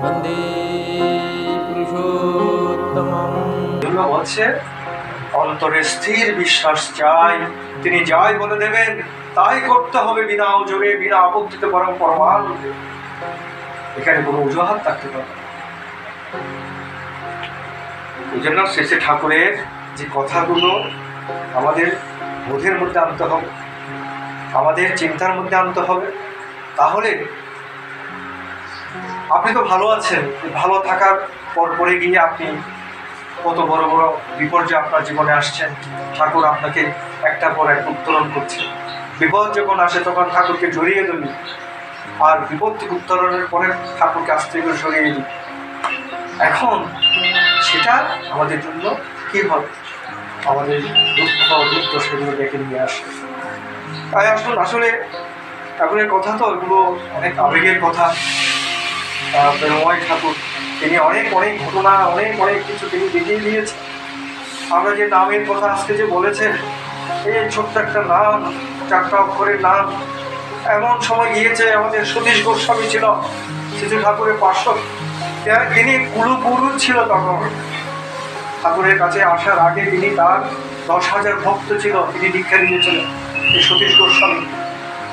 বন্দে পুরুষোত্তমম। বলছে অন্তরে স্থির বিশ্বাস চাই, তিনি যাই বলে দেবেন তাই করতে হবে, বিনা ওজোরে বিনা আপত্তিতে, বরং পরমানন্দে। এখানে কোনো অজুহাত থাকতে পারে। এই জন্য শেষে ঠাকুরের যে কথাগুলো আমাদের বোধের মধ্যে আনতে হবে, আমাদের চিন্তার মধ্যে আনতে হবে। তাহলে আপনি তো ভালো আছেন, ভালো থাকার পরে গিয়ে আপনি কত বড় বড় বিপর্যয় আপনার জীবনে আসছেন, ঠাকুর আপনাকে একটার পর এক উত্তোলন করছে। বিপদ যখন আসে তখন ঠাকুরকে জড়িয়ে ধরি, আর বিপদ থেকে উত্তোলনের পরে ঠাকুরকে আস্তে করে সরিয়ে দিই। এখন সেটা আমাদের জন্য কি হবে, আমাদের দুঃখ সেগুলো ডেকে নিয়ে আসে। তাই আসুন, আসলে ঠাকুরের কথা তো এগুলো অনেক আবেগের কথা। প্রেমময় ঠাকুর তিনি অনেক অনেক ঘটনা, অনেক কিছু তিনি দেখিয়ে দিয়েছেন। আমরা যে নামের কথা আজকে যে বলেছেন, এই ছোট্ট একটা নাম, 4টা অক্ষরের নাম, এমন সময় গিয়েছে আমাদের সতীশ গোস্বামী ছিল শ্রী ঠাকুরের পার্শ্বদ, তিনি কুলগুরু ছিল। তখন ঠাকুরের কাছে আসার আগে তিনি তার 10,000 ভক্ত ছিল, তিনি দীক্ষা নিয়েছিলেন। এই সতীশ গোস্বামী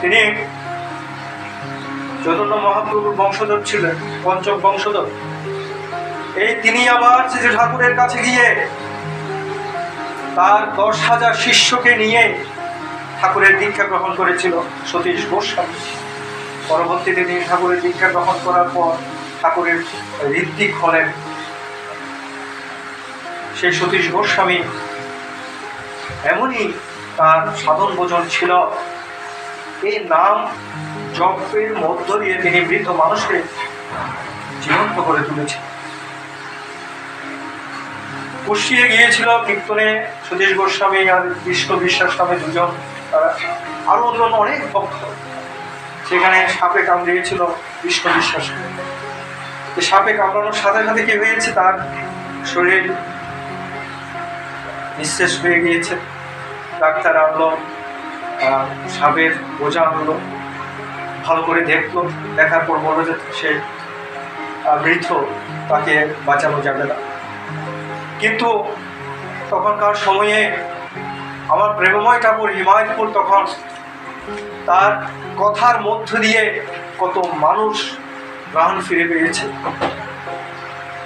তিনি চৈতন্য মহাপ্রভুর বংশধর ছিলেন, পঞ্চম বংশধর। এই তিনি আবার শ্রী ঠাকুরের কাছে গিয়ে তার 10,000 শিষ্যকে নিয়ে ঠাকুরের দীক্ষা গ্রহণ করেছিল সতীশ গোস্বামী। পরবর্তীতে তিনি ঠাকুরের দীক্ষা গ্রহণ করার পর ঠাকুরের ঋত্বিক হলেন। সেই সতীশ গোস্বামী এমনই তার সাধন ভোজন ছিল, এই নাম জপের মধ্য দিয়ে তিনি মৃত মানুষকে জীবন্ত করে তুলেছেন। কুষ্টিয়ে গিয়েছিল কীর্তনে সতীশ গোস্বামী আর বিষ্ণু বিশ্বাস নামে দুজন, আরো অন্যান্য অনেক ভক্ত। সেখানে সাপে কামড়িয়েছিল বিষ্ণু বিশ্বাস। সাপে কামড়ানোর সাথে সাথে কি হয়েছে, তার শরীর নিঃশেষ হয়ে গিয়েছে। ডাক্তার আনলো, সাপের বোঝা আনলো, ভালো করে দেখলো, দেখার পর বললো যে সে মৃত, তাকে বাঁচানো যাবে না। কিন্তু তখনকার সময়ে আমার প্রেমময় ঠাকুর হিমায়তপুর তখন তার কথার মধ্য দিয়ে কত মানুষ প্রাণ ফিরে পেয়েছে।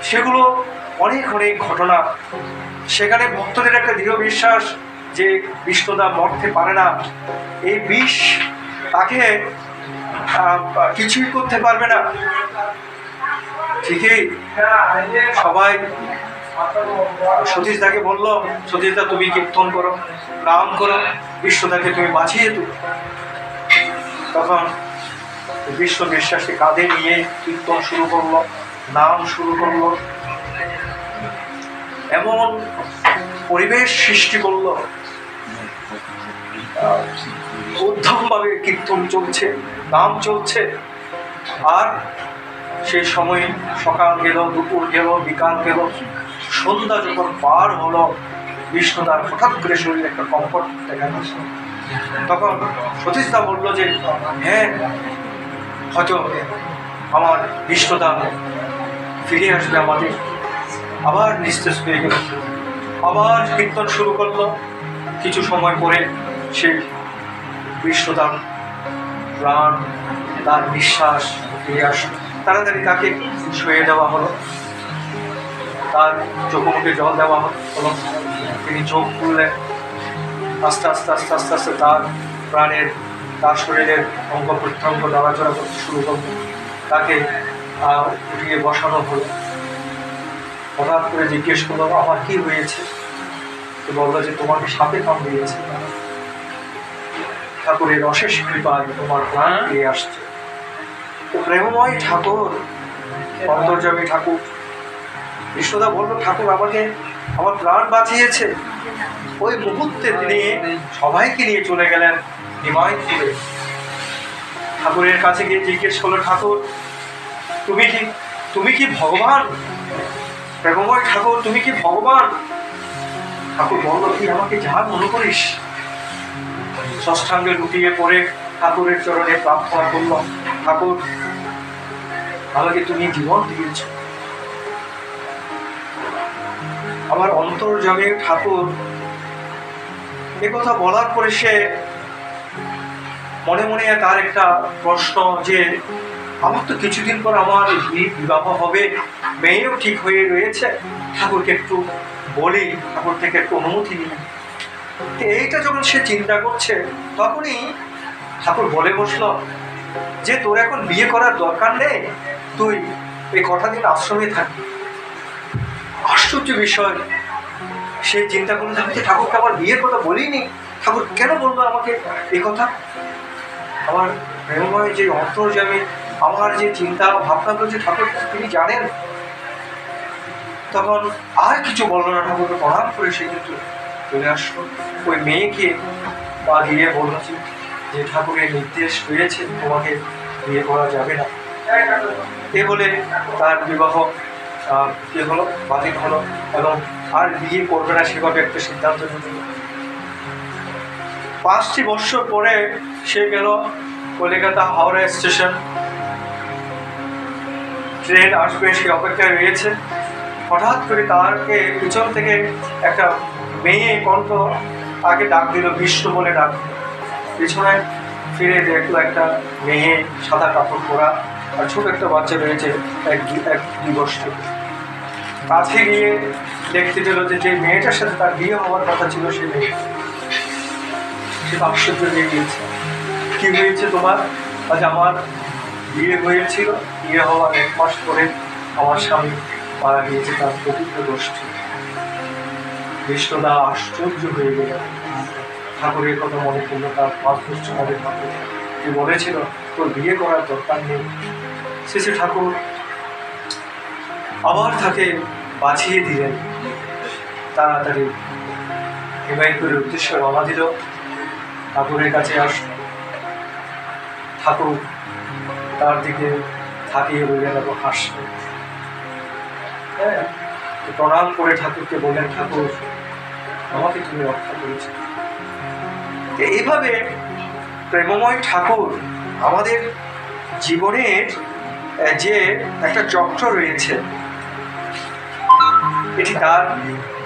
সেগুলো অনেক অনেক ঘটনা। সেখানে ভক্তদের একটা দৃঢ় বিশ্বাস যে বিষ্ণুদা মরতে পারে না, এই বিষ তাকে কিছুই করতে পারবে না। ঠিকই সবাই সতীশদাকে বলল, সতীশদা তুমি কীর্তন করো, নাম করো, বিষ্ণুদাকে তুমি বাঁচিয়ে তুলো। তখন বিশ্ব বিশ্বাসকে কাঁধে নিয়ে কীর্তন শুরু করলো, নাম শুরু করলো, এমন পরিবেশ সৃষ্টি করলো, উদ্ধমভাবে কীর্তন চলছে, নাম চলছে। আর সেই সময় সকাল গেল, দুপুর গেল, বিকাল গেল, সন্ধ্যা যখন পার হলো, বিষ্ণুদার হঠাৎ করে শরীরে একটা কমফর্ট দেখা গেছে। তখন সতীশদা বললো যে হ্যাঁ, হয়তো আমার বিষ্ণুদা ফিরে আসবে আমাদের। আবার নিস্তেজ হয়ে গেল, আবার কীর্তন শুরু করলো। কিছু সময় পরে সে বিষ্ণুদার প্রাণ, তার বিশ্বাস ফিরে আসলো। তাড়াতাড়ি তাকে শুয়ে দেওয়া হলো, তার চোখ মুখে জল দেওয়া হলো। তিনি চোখ খুললেন, আস্তে আস্তে আস্তে আস্তে আস্তে তার প্রাণের, তার শরীরের অঙ্গ প্রত্যঙ্গ নড়াচড়া করতে শুরু করল। তাকে উঠিয়ে বসানো হলো। হঠাৎ করে জিজ্ঞেস করলো, আমার কি হয়েছে? তো বললো যে তোমাকে সাপে কামড়িয়েছে, ঠাকুরের অশেষ কৃপায় তোমার প্রাণ ফিরে আসছে। তো প্রেমময় ঠাকুর, অন্তর্যামী ঠাকুর, বিষ্ণুদা বললো ঠাকুর আমাকে আমার প্রাণ বাঁচিয়েছে। ওই মুহূর্তে তিনি সবাইকে নিয়ে চলে গেলেন হিমায়তপুরে। ঠাকুরের কাছে গিয়ে জিজ্ঞেস করলো, ঠাকুর তুমি কি ভগবান? প্রেমময় ঠাকুর তুমি কি ভগবান? ঠাকুর বললো, তুই আমাকে যা মনে করিস। ষষ্ঠাঙ্গে লুটিয়ে পড়ে ঠাকুরের চরণে প্রার্থনা করল, ঠাকুর আমাকে তুমি জীবন দিয়েছ। আমার অন্তর্যামী ঠাকুর একথা বলার পরে সে মনে মনে তার একটা প্রশ্ন, যে আমার তো কিছুদিন পর আমার বিবাহ হবে, মেয়েও ঠিক হয়ে রয়েছে, ঠাকুরকে একটু বলি, ঠাকুর থেকে একটু অনুমতি নিই। এইটা যখন সে চিন্তা করছে, তখনই ঠাকুর বলে বসলো যে তোর এখন বিয়ে করার দরকার নেই, তুই এই কটা দিন আশ্রমে থাকবি। আশ্চর্য বিষয়, সে চিন্তা করলে আমি যে ঠাকুরকে আমার বিয়ের কথা বলিনি, ঠাকুর কেন বলবো আমাকে এই কথা? আমার প্রেমময় যে অন্তর্যামী, আমার যে চিন্তা ভাবনা করছে, ঠাকুর তিনি জানেন। তখন আর কিছু বললো না, ঠাকুরকে প্রণাম করে সে কিন্তু চলে আসলো। ওই মেয়েকে বা গিয়ে বলল যে ঠাকুরের নির্দেশ রয়েছে, তোমাকে বিয়ে করা যাবে না। এ বলে তার বিবাহ হলো, বাতিল হলো, এবং আর বিয়ে করবে না সেভাবে একটা সিদ্ধান্ত নিল। 5টি বছর পরে সে গেল কলকাতা হাওড়া স্টেশন, ট্রেন আসবে সে অপেক্ষায় রয়েছে। হঠাৎ করে তাকে পিছন থেকে একটা মেয়ে কণ্ঠ তাকে ডাক দিল, বিষ্ণু বলে ডাক দিল। পিছনে ফিরে দেখলো একটা মেয়ে, সাদা কাপড় পরা, আর ছোট একটা বাচ্চা রয়েছে 1-2 বছর। কাছে গিয়ে দেখতে পেল যে মেয়েটার সাথে তার বিয়ে হওয়ার কথা ছিল, সে মেয়ে। সে আশ্চর্য হয়ে গিয়েছে, কি হয়েছে তোমার? আজ আমার বিয়ে হয়েছিল, বিয়ে হওয়ার 1 মাস পরে আমার স্বামী মারা গিয়েছে, তার প্রকৃত গোষ্ঠী। বিষ্ণুদা আশ্চর্য হয়ে গেল, ঠাকুরের কথা মনে করলো। তার 5 বছর আগে ঠাকুর যে বলেছিল তোর বিয়ে করার দরকার নেই, শেষে ঠাকুর আবার তাকে বাঁচিয়ে দিলেন। তাড়াতাড়ি হিমায়তপুরের উদ্দেশ্যে রওনা দিল, ঠাকুরের কাছে আসল। ঠাকুর তার দিকে থাকিয়ে বললেন এবং হাসলেন। হ্যাঁ, প্রণাম করে ঠাকুরকে বললেন, ঠাকুর আমাকে তুমি রক্ষা করেছ। এইভাবে প্রেমময় ঠাকুর আমাদের জীবনের যে একটা চক্র রয়েছে, এটি তার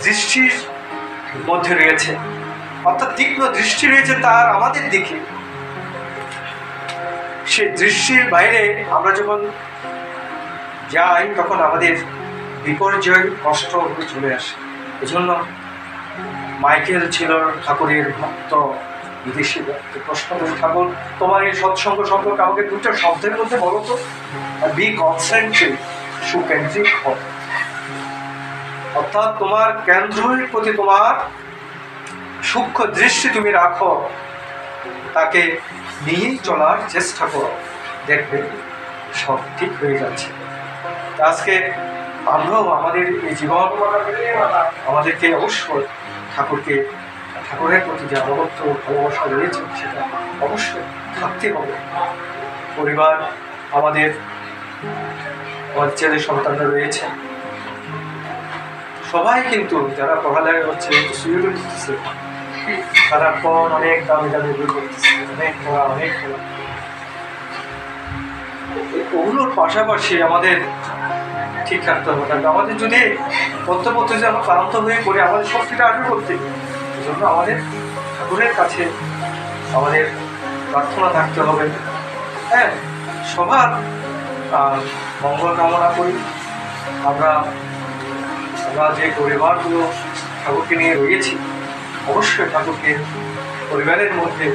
দৃষ্টির মধ্যে রয়েছে, অর্থাৎ তীক্ষ্ণ দৃষ্টি রয়েছে তার আমাদের দিকে। সে দৃষ্টির বাইরে আমরা যখন যাই, তখন আমাদের বিপর্যয়, কষ্ট চলে আসে। এজন্য মাইকেল ছিল ঠাকুরের ভক্ত, বিদেশি ভক্ত। প্রশ্ন করি, ঠাকুর তোমার এই সৎসঙ্গ সম্পর্কে আমাকে 2টা শব্দের মধ্যে বলো তো। বি কনসেন্ট্রেট, সুকেন্দ্রিক হও, অর্থাৎ তোমার কেন্দ্রের প্রতি তোমার সূক্ষ্ম দৃষ্টি তুমি রাখো, তাকে নিয়েই চলার চেষ্টা করো, দেখবে সব ঠিক হয়ে যাচ্ছে। আজকে আমরাও আমাদের এই জীবন আমাদেরকে অবশ্যই ঠাকুরের প্রতি যে আনুগত্য ভালোবাসা রয়েছে, সেটা অবশ্যই থাকতে হবে। পরিবার, আমাদের ছেলে সন্তানরা রয়েছে, সবাই কিন্তু যারা পড়ালেখা করছে, সুযোগ দিচ্ছে, তারা অনেক দামি দামি বই করতেছে, অনেক পড়া। ওগুলোর পাশাপাশি আমাদের ঠিক রাখতে হবে। আমাদের যদি পড়তে যদি আমরা ক্লান্ত হয়ে পড়ে, আমাদের শক্তিটা আসবে করতে। এই জন্য আমাদের ঠাকুরের কাছে আমাদের প্রার্থনা থাকতে হবে। হ্যাঁ, সবার মঙ্গল কামনা করি। আমরা যে পরিবারগুলো ঠাকুরকে নিয়ে রয়েছি, অবশ্যই ঠাকুরকে পরিবারের মধ্যে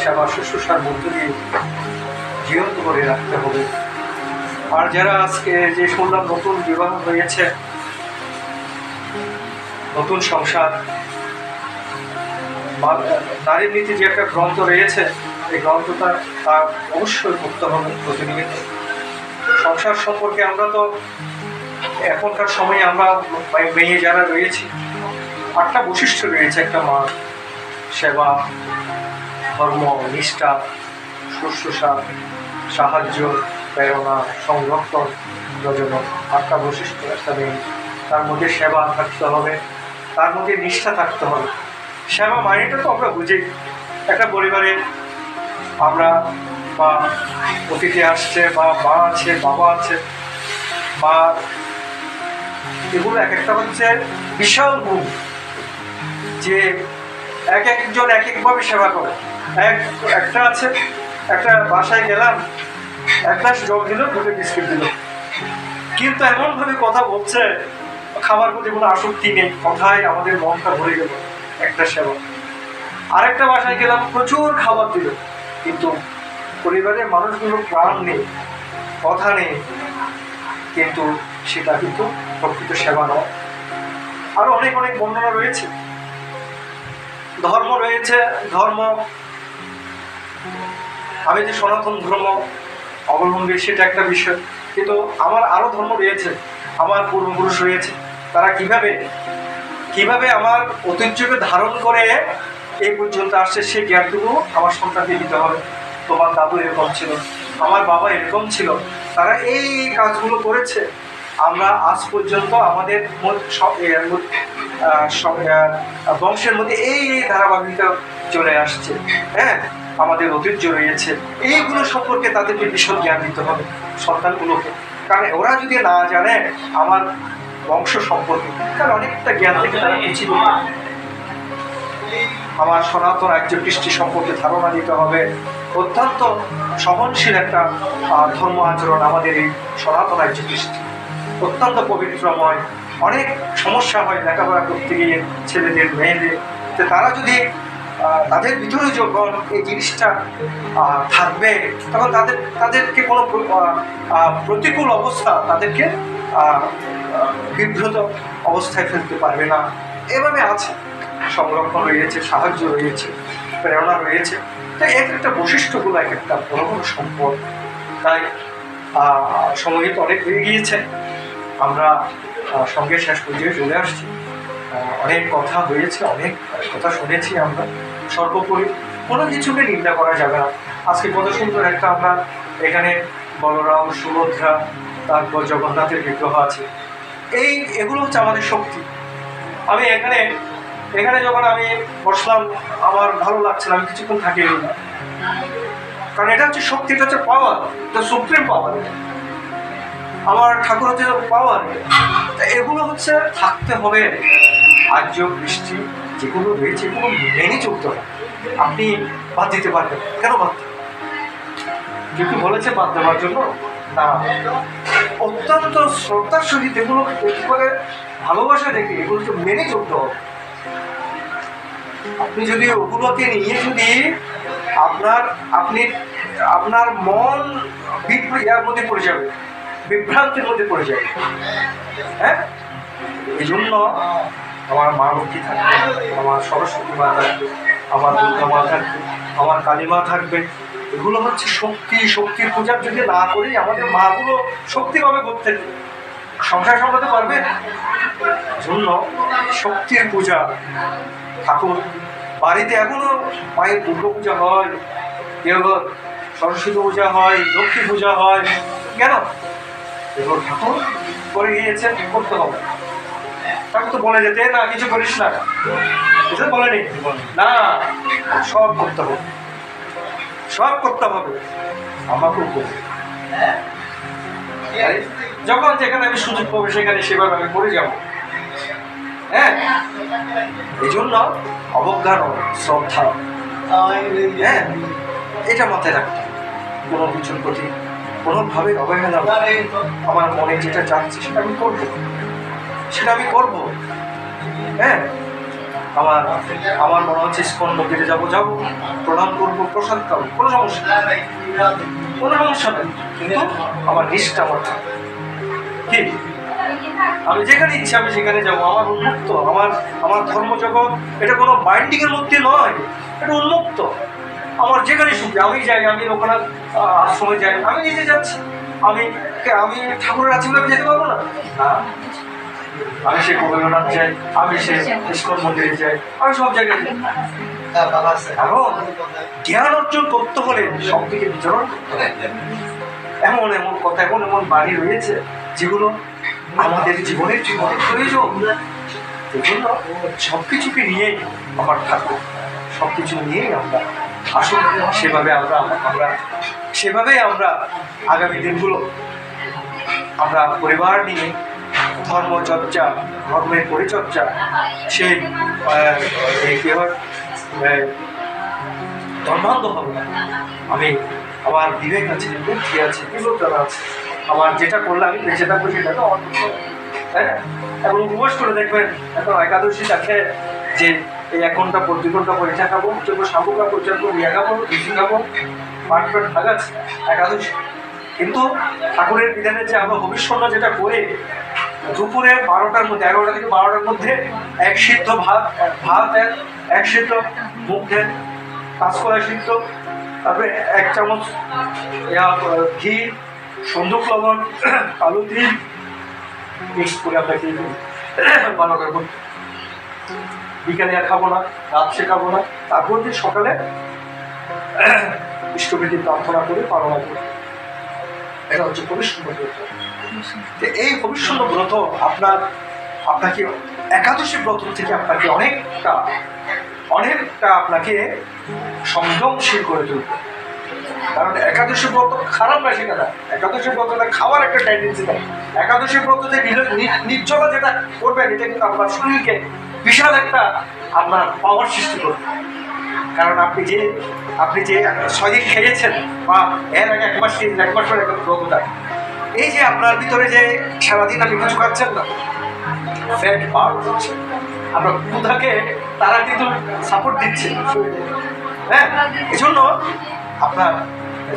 সেবা শুশ্রূষার মধ্য দিয়ে জীবন্ত করে রাখতে হবে। আর যারা আজকে যে শুনলাম নতুন বিবাহ হয়েছে, নতুন সংসার, নারীর নীতি যে একটা গ্রন্থ রয়েছে, এই গ্রন্থটা তার অবশ্যই পড়তে হবে প্রতিনিয়ত। সংসার সম্পর্কে আমরা তো এখনকার সময়ে আমরা মেয়ে যারা রয়েছি, 8টা বৈশিষ্ট্য রয়েছে একটা মা: সেবা, ধর্ম, নিষ্ঠা, শুশ্রূষা, সাহায্য, প্রেরণা, সংরক্ষণ, যোজনা। 8টা বৈশিষ্ট্য একটা মেয়ে। তার মধ্যে সেবা থাকতে হবে, তার মধ্যে নিষ্ঠা থাকতে হবে। সেবা মানেটা তো আমরা বুঝি, একটা পরিবারে আমরা বা অতিথি আসছে বা মা আছে, বাবা আছে, মা, এগুলো এক একটা হচ্ছে বিশাল গুণ, যে এক একজন এক একভাবে সেবা করে। একটা আছে, একটা বাসায় গেলাম, এক গ্লাস জল দিল, দুটো বিস্কিট দিল, কিন্তু এমনভাবে কথা বলছে, খাবার প্রতি কোনো আসক্তি নেই, কথায় আমাদের মনটা ভরে গেল, একটা সেবা। আরেকটা বাসায় গেলাম, প্রচুর খাবার দিল, কিন্তু পরিবারের মানুষগুলো প্রাণ নেই, কথা নেই, কিন্তু সেটা কিন্তু প্রকৃত সেবা নয়। আরো অনেক অনেক বর্ণনা রয়েছে, ধর্ম রয়েছে। ধর্ম, আমি যে সনাতন ধর্ম অবলম্বী সেটা একটা বিষয়, কিন্তু আমার আরো ধর্ম রয়েছে, আমার পূর্বপুরুষ রয়েছে, তারা কিভাবে আমার ঐতিহ্যকে ধারণ করে এই পর্যন্ত আসছে, সে জ্ঞানটুকু আমার সন্তানকে দিতে হবে। তোমার দাদু এরকম ছিল, আমার বাবা এরকম ছিল, তারা এই কাজগুলো করেছে, আমরা আজ পর্যন্ত আমাদের বংশের মধ্যে এই ধারাবাহিকতা চলে আসছে। হ্যাঁ, আমাদের ঐতিহ্য রয়েছে, এইগুলো সম্পর্কে তাদেরকে বিশদ জ্ঞান দিতে হবে সন্তানগুলোকে, কারণ ওরা যদি না জানে আমার বংশ সম্পর্কে, তাহলে অনেকটা জ্ঞান থেকে তারা পিছিয়ে দেবে। আমার সনাতন রাজ্য কৃষ্টি সম্পর্কে ধারণা দিতে হবে। অত্যন্ত সহনশীল একটা ধর্ম আচরণ আমাদের এই সনাতন রাজ্য কৃষ্টি, অত্যন্ত পবিত্রময়। অনেক সমস্যা হয় লেখাপড়া করতে গিয়ে ছেলেদের, মেয়েদের, তো তারা যদি তাদের ভিতরে যখন এই জিনিসটা থাকবে, তখন তাদেরকে কোনো প্রতিকূল অবস্থা তাদেরকে বিব্রত অবস্থায় ফেলতে পারবে না। এভাবে আছে, সংরক্ষণ রয়েছে, সাহায্য রয়েছে, প্রেরণা রয়েছে। তো এক একটা বৈশিষ্ট্যগুলো এক একটা বড় বড় সম্পদ। তাই সময় তো অনেক হয়ে গিয়েছে, আমরা সঙ্গে শেষ পর্যায়ে চলে আসছি। অনেক কথা হয়েছে, অনেক কথা শুনেছি আমরা। সর্বোপরি কোনো কিছুকে নিন্দা করা যাবে না। আজকে কত সুন্দর একটা আমরা এখানে বলরাম, সুভদ্রা, তারপর জগন্নাথের বিগ্রহ আছে, এগুলো হচ্ছে আমাদের শক্তি। আমি এখানে যখন আমি বসলাম, আমার ভালো লাগছে না, আমি কিছুক্ষণ থাকি না, কারণ এটা হচ্ছে শক্তি, এটা হচ্ছে পাওয়ার, এটা সুপ্রিম পাওয়ার, আমার ঠাকুর হচ্ছে পাওয়ার। এগুলো হচ্ছে থাকতে হবে। আর্য কৃষ্টি যেগুলো রয়েছে এগুলো মেনে চলতে হবে। আপনি বাদ দিতে পারবেন, কেন বাদ? যদি বলেছে বাদ দেওয়ার জন্য না, অত্যন্ত শ্রদ্ধার সহিত এগুলো করে ভালোবাসা দেখে এগুলোকে মেনে চলতে হবে। আপনি যদি ওগুলোকে নিয়ে যদি আপনার মন ইয়ার মধ্যে পড়ে যাবে, বিভ্রান্তির মধ্যে পড়ে যাবে। হ্যাঁ, এই জন্য আমার মা লক্ষ্মী থাকবে, আমার সরস্বতী মা থাকবে, আমার দুর্গা মা থাকবে, আমার কালী মা থাকবে। এগুলো হচ্ছে শক্তির পূজা যদি না করি, আমাদের মাগুলো শক্তি পাবে করতে, সংসার সামলাতে পারবে। জন্য শক্তির পূজা, ঠাকুর বাড়িতে এখনো মায়ের দুর্গা পূজা হয়, সরস্বতী পূজা হয়, লক্ষ্মী পূজা হয়, কেন? এগুলো ঠাকুর করে গিয়েছে, করতে হবে। ঠাকুর তো বলে যেতে না কিছু করিস না, কিছু বলেনি না, সব করতে হবে, সব করতে হবে। আমাকেও করবে, যখন যেখানে আমি সুযোগ পাবো সেখানে সেভাবে আমি করে যাবো। হ্যাঁ, এই জন্য অবজ্ঞা নয়, শ্রদ্ধা। হ্যাঁ, এটা মাথায় রাখতে, কোনো কিছুর প্রতি কোনোভাবে অবহেলা, আমার মনে যেটা চাচ্ছে সেটা আমি করবো। হ্যাঁ, আমার মনে হচ্ছে ইস্কন মন্দিরে যাবো, প্রণাম করবো, প্রসাদ খাবো, কোনো সমস্যা নেই, কিন্তু আমার নিষ্ঠা আমার কি, আমি যেখানে ইচ্ছা আমি সেখানে যাবো, আমার উন্মুক্ত। আমার ধর্মজগৎ এটা কোনো বাইন্ডিং এর মধ্যে নয়, এটা উন্মুক্ত। আমার যেখানে সুখী আমি যাই, আমি ওখানে আশ্রমে যাই, আমি নিজে যাচ্ছি। আমি ঠাকুরের আশীর্বাদ যেতে পারবো না? আমি সে কবিরনাথ যাই, আমি সে ইস্কন মন্দিরে যাই, আমি সব জায়গায় যাই। কারণ জ্ঞান অর্জন করতে হলে সব থেকে বিচরণ করতে হবে। এমন কথা, এমন বাণী রয়েছে যেগুলো আমাদের জীবনের প্রয়োজন। এই জন্য সবকিছুকে নিয়েই আমার ঠাকুর, সবকিছু নিয়েই আমরা আসুন সেভাবে আমরা সেভাবেই আমরা আগামী দিনগুলো আমরা পরিবার নিয়ে ধর্মচর্চা, ধর্মের পরিচর্যা, সেই ধর্মান্ধ হবে না। আমি আমার বিবেক আছে, বুদ্ধি আছে, বিবেচনা আছে, আমার যেটা করলে আমি বেঁচে থাকবো সেটা তো হ্যাঁ। এবং উপবাস করে দেখবেন এখন একাদশী থাকে যে এই 1 ঘন্টা পর 2 ঘন্টা পর এটা খাবো, সাবু খাবো, ইয়া খাবো, লুচি খাবো, পাট ভাগাচ্ছে একাদশী। কিন্তু ঠাকুরের বিধানে যে আমরা ভবিষ্যৎ যেটা করে দুপুরে 12টার মধ্যে, 11টা থেকে 12টার মধ্যে 1 সিদ্ধ ভাত, 1 সিদ্ধ মুখ দেন, কাঁচকলা সিদ্ধ, তারপরে 1 চামচ ঘি, সন্দুক লবণ, কালো তিল মিক্স করে আমরা খেয়ে দিই 12টার মধ্যে। বিকালে আর খাবো না, রাত্রে খাবো না, তারপর দিন সকালে ইষ্টবিধি প্রার্থনা করে পালনা করি। এটা হচ্ছে ভবিষ্যৎ ব্রত। এই ভবিষ্যৎ ব্রত আপনাকে একাদশী ব্রত থেকে আপনাকে অনেকটা আপনাকে সংযমশীল করে তুলবে। কারণ একাদশী ব্রত খারাপ না, সেটা না। একাদশী ব্রতটা খাওয়ার একটা টেন্ডেন্সি থাকে। একাদশী ব্রত যে নির্জলা যেটা করবেন, এটা কিন্তু আপনার শরীরকে বিশাল একটা আপনার পাওয়ার সৃষ্টি করবে। কারণ আপনি যে 6 দিন খেয়েছেন বা এর আগে 1 মাস পরে ব্রতটা, এই যে আপনার ভিতরে যে সারাদিন আপনি কিছু খাচ্ছেন না, ফ্যাট পাওয়ার হচ্ছে, আপনার ক্ষুধাকে তারা কিন্তু সাপোর্ট দিচ্ছে শরীরে। হ্যাঁ, এই জন্য আপনার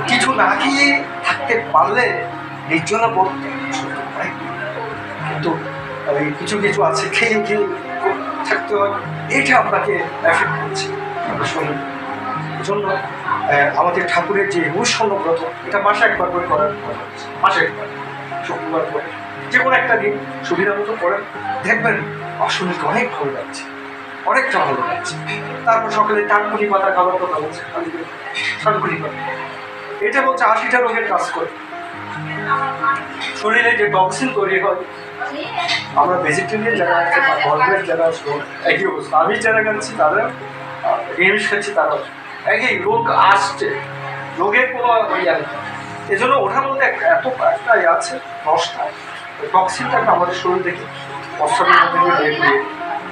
কিছু না খেয়ে থাকতে পারলে নির্জলা বোধ, কিন্তু কিছু আছে খেয়ে থাকতে হয়, এটা আপনাকে এফেক্ট করছে শরীর। এই জন্য আমাদের ঠাকুরের যে বৈষ্ণব ব্রত, এটা মাসে 1 বার করে করার, মাসে 1 বার, শুক্রবার করে যে কোনো একটা দিন সুবিধা মতো করেন, দেখবেন শরীরকে অনেক ভালো লাগছে, অনেকটা ভালো লাগছে। তারপর সকালে টানকুনি পাতা খাবার কথা বলছে, টানকুনি পাতা, এটা বলছে 80টা রোগের কাজ করে। শরীরে যে টক্সিন তৈরি হয়, আমরা ভেজিটেরিয়ান যারা আছে বা ননভেজ যারা আছে একই অবস্থা। আমি যারা খাচ্ছি তারা, নিরামিষ খাচ্ছি তারা একই রোগ আসছে, রোগের কোনো ইয়ে নেই। এই জন্য ওঠার মধ্যে এত একটা আছে নষ্ট, টক্সিনটাকে আমাদের শরীর থেকে প্রস্রাবের মধ্যে দিয়ে বের করে।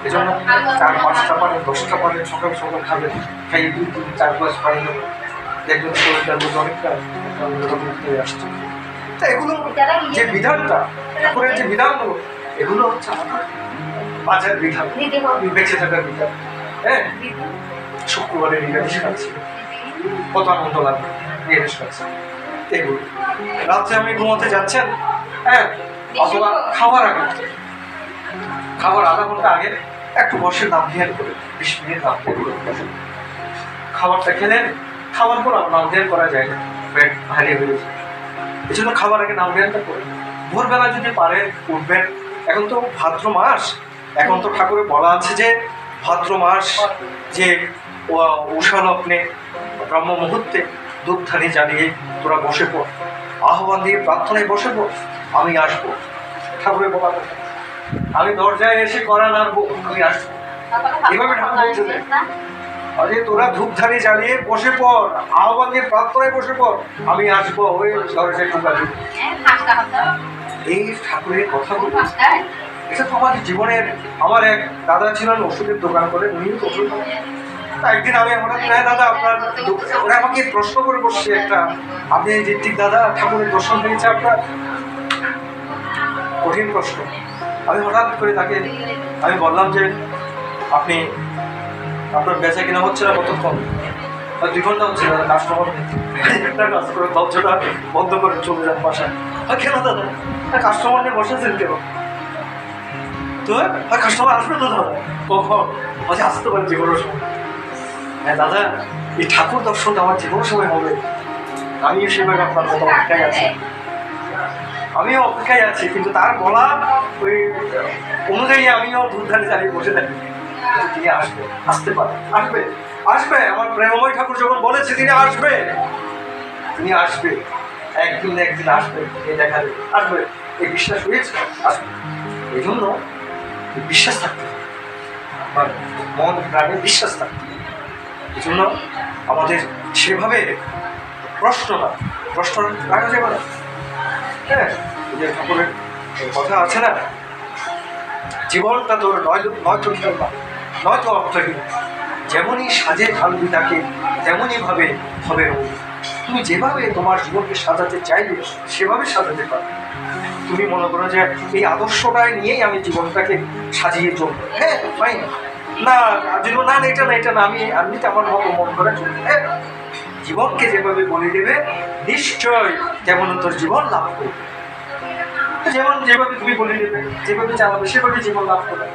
এই জন্য 4-5টা পানি, 10টা পানি সকাল খাবেন, খাইয়ে 2-3-4 গ্লাস পানি নেবেন, দেখবেন শরীরটার মধ্যে অনেকটা হয়ে আসছে। তা এগুলো যে বিধানটা, ঠাকুরের যে বিধানগুলো, এগুলো হচ্ছে আমাদের বাজার বিধান, বেঁচে থাকার বিধান। হ্যাঁ, শুক্রবারে নিরামিষ খাচ্ছি, কত আনন্দ লাগে নিরামিষ খাচ্ছি। এগুলো রাত্রে আমি ঘুমাতে যাচ্ছেন, হ্যাঁ, অথবা খাওয়ার আগে, খাবার আধা ঘন্টা আগে একটু বসে নাম ধ্যান করে 20 মিনিট নাম ধ্যান করে খাবারটা খেলেন। খাওয়ার পর নাম ধ্যান করা যায় না, পেট ভারী হয়ে যায়। এই জন্য খাবার আগে নাম ধ্যানটা করে ভোরবেলা যদি পারেন উঠবেন। এখন তো ভাদ্র মাস, এখন তো ঠাকুরে বলা আছে যে ভাদ্র মাস যে উষা লগ্নে ব্রহ্ম মুহূর্তে ধূপধানি জ্বালিয়ে তোরা বসে পড়, আহ্বান দিয়ে প্রার্থনায় বসে পড়, আমি আসবো। ঠাকুরের বলা কথা, আমি দরজায় এসে করা নাড়বো, আমি আসবো। এভাবে ঠাকুর বলছিলেন, আরে তোরা ধূপধানি জ্বালিয়ে বসে পড়, আহ্বান দিয়ে প্রার্থনায় বসে পড়, আমি আসবো। ওই দরজায় ঢুকা দিবো। এই ঠাকুরের কথাগুলো, এটা তো আমাদের জীবনের। আমার এক দাদা ছিলেন, ওষুধের দোকান করে, উনি ওষুধ। একদিন আমি হঠাৎ, হ্যাঁ দাদা আপনার, ওরা আমাকে প্রশ্ন করে বসছে একটা, আপনি ঋত্বিক দাদা ঠাকুরের দর্শন হয়েছে আপনার? কঠিন প্রশ্ন। আমি হঠাৎ করে তাকে আমি বললাম যে আপনি, আপনার বেচা কিনা হচ্ছে না কতক্ষণ? 2 ঘন্টা হচ্ছে দাদা, কাস্টমার একটা কাজ করে দরজাটা বন্ধ করে চলে যান বাসায়। কেন দাদা? কাস্টমার নিয়ে বসেছেন কেন? তো কাস্টমার আসবে তো দাদা। কখন? আচ্ছা, আসতে পারেন যে কোনো সময়। হ্যাঁ দাদা, এই ঠাকুর দর্শনটা আমার যে কোনো সময় হবে, আমিও সেভাবে আপনার মতো অপেক্ষায় আছি, আমিও অপেক্ষায় আছি। কিন্তু তার বলা ওই অনুযায়ী আমিও ধূপধানি জ্বালিয়ে বসে থাকি। তিনি আসবে, আসতে পারে, আসবে, আসবে। আমার প্রেমময় ঠাকুর যখন বলেছে তিনি আসবে, তিনি আসবে, একদিন না একদিন আসবে, এই দেখা দেবে, আসবে। এই বিশ্বাস হয়েছে, আসবে। এই জন্য বিশ্বাস থাকতে হবে, আমার মন প্রাণে বিশ্বাস থাকতে হবে। এই জন্য আমাদের সেভাবে প্রশ্ন রাখা যাবে না। হ্যাঁ, যে ঠাকুরের কথা আছে না, জীবনটা তোর নয়তো খেলবা নয়তো অর্থহীন, যেমনই সাজে ঢালবি তাকে তেমনই ভাবে হবে রঙ। তুমি যেভাবে তোমার জীবনকে সাজাতে চাইবে সেভাবে সাজাতে পারবে। তুমি মনে করো যে এই আদর্শটাই নিয়েই আমি জীবনটাকে সাজিয়ে চলবো, হ্যাঁ ফাইন, না না এটা না, আমি তো আমার মতো মন করে চলবো। হ্যাঁ, জীবনকে যেভাবে বলে দেবে নিশ্চয় তেমন তোর জীবন লাভ করবে। যেমন যেভাবে তুমি বলে দেবে, যেভাবে চালাবে সেভাবে জীবন লাভ করবে।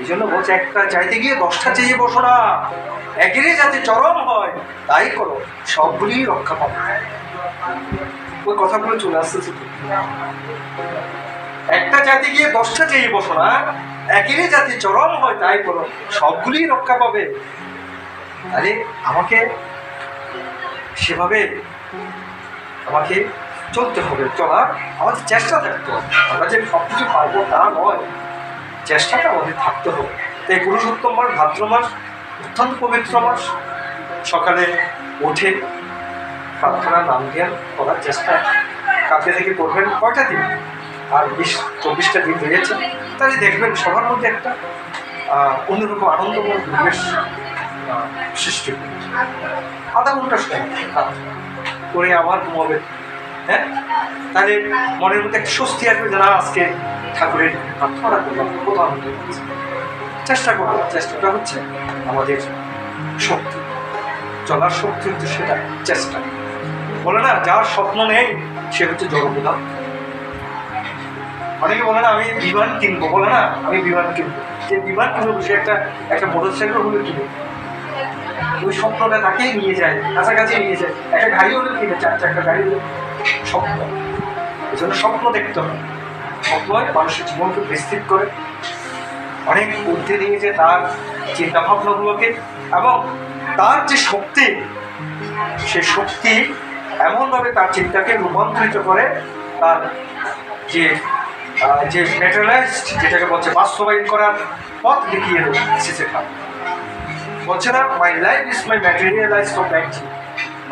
এই জন্য বলছে, একটা চাইতে গিয়ে 10টা চেয়ে বসো না, একেরই যাতে চরম হয় তাই করো, সবগুলি রক্ষা পাবে। ওই কথাগুলো চলে আসতেছে। একটা চাইতে গিয়ে 10টা চেয়ে বসো না, একেরই যাতে চরম হয় তাই করো, সবগুলি রক্ষা পাবে। তাহলে আমাকে সেভাবে আমাকে চলতে হবে, চলার আমাদের চেষ্টা থাকতে হবে। আমরা যে সব কিছু পারবো তা নয়, চেষ্টাটা আমাদের থাকতে হবে। তাই পুরুষোত্তম মাস, ভাদ্র মাস অত্যন্ত পবিত্র মাস। সকালে উঠে প্রার্থনা নাম জ্ঞান করার চেষ্টা কালকে থেকে করবেন। কয়টা দিন আর 24টা দিন রয়েছে, তাহলে দেখবেন সবার মধ্যে একটা অন্যরকম আনন্দময় পরিবেশ সৃষ্টি করবে। আধা ঘন্টা সময় করে আবার ঘুমাবে। হ্যাঁ, তাহলে মনের মধ্যে একটা স্বস্তি আসবে যে না, আজকে ঠাকুরের প্রার্থনা করলাম, কোথাও চেষ্টা করবো। চেষ্টাটা হচ্ছে আমাদের শক্তি, চলার শক্তি হচ্ছে সেটা চেষ্টা। বলে না, যার স্বপ্ন নেই সে হচ্ছে জড়প্রধান। অনেকে বলে না আমি বিমান কিনবো, বলে না আমি বিমান কিনবো। যে বিমান কিনবো সে একটা মোটরসাইকেল হলে কিনবো, ওই স্বপ্নটা তাকেই নিয়ে যায়, কাছাকাছি নিয়ে যায়। একটা গাড়ি হলে কিনে, 4 চাকা গাড়ি হলে স্বপ্ন। এই জন্য স্বপ্ন দেখতে হবে। স্বপ্ন মানুষের জীবনকে বিস্তৃত করে, অনেক বুদ্ধি নিয়ে যে তার চিন্তা ভাবনাগুলোকে, এবং তার যে শক্তি, সে শক্তি এমনভাবে তার চিন্তাকে রূপান্তরিত করে, তার যে ম্যাটেরিয়ালাইজড যেটাকে বলছে বাস্তবায়ন করার পথ দেখিয়ে এসেছে। বলছে না, my life is my materialized of life.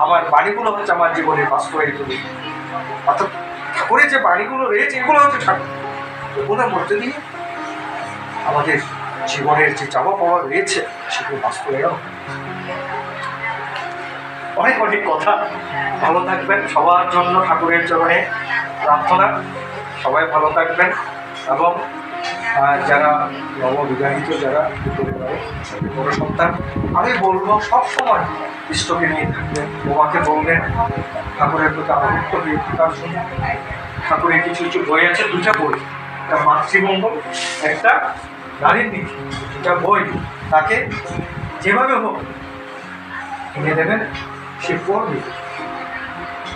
আমার বাণীগুলো হচ্ছে আমার জীবনের বাস্তবায়িত। অর্থাৎ ঠাকুরের যে বাণীগুলো রয়েছে এগুলো হচ্ছে ঠাকুর, এগুলোর মধ্যে দিয়ে আমাদের জীবনের যে চাওয়া পাওয়া রয়েছে সেগুলো বাস্তবায়ন। অনেক অনেক কথা। ভালো থাকবেন, সবার জন্য ঠাকুরের চরণে প্রার্থনা। সবাই ভালো থাকবেন, এবং যারা নববিবাহিত, যারা বড় সন্তান, আমি বলবো সবসময় ইষ্টকে নিয়ে থাকবেন। বোমাকে বলবেন ঠাকুরের প্রতি আনুগত্য হয়ে থাকার জন্য। ঠাকুরের কিছু কিছু বই আছে, 2টা বই, একটা মাতৃমঙ্গল, একটা নারীর নীতি। 2টা বই তাকে যেভাবে হোক কিনে দেবেন, সে পড়বে।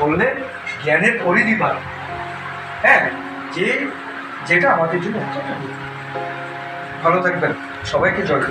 বললে জ্ঞানের পরিধি বাড়ে। হ্যাঁ, যেটা আমাদের জন্য ভালো থাকবেন। সবাইকে জয়।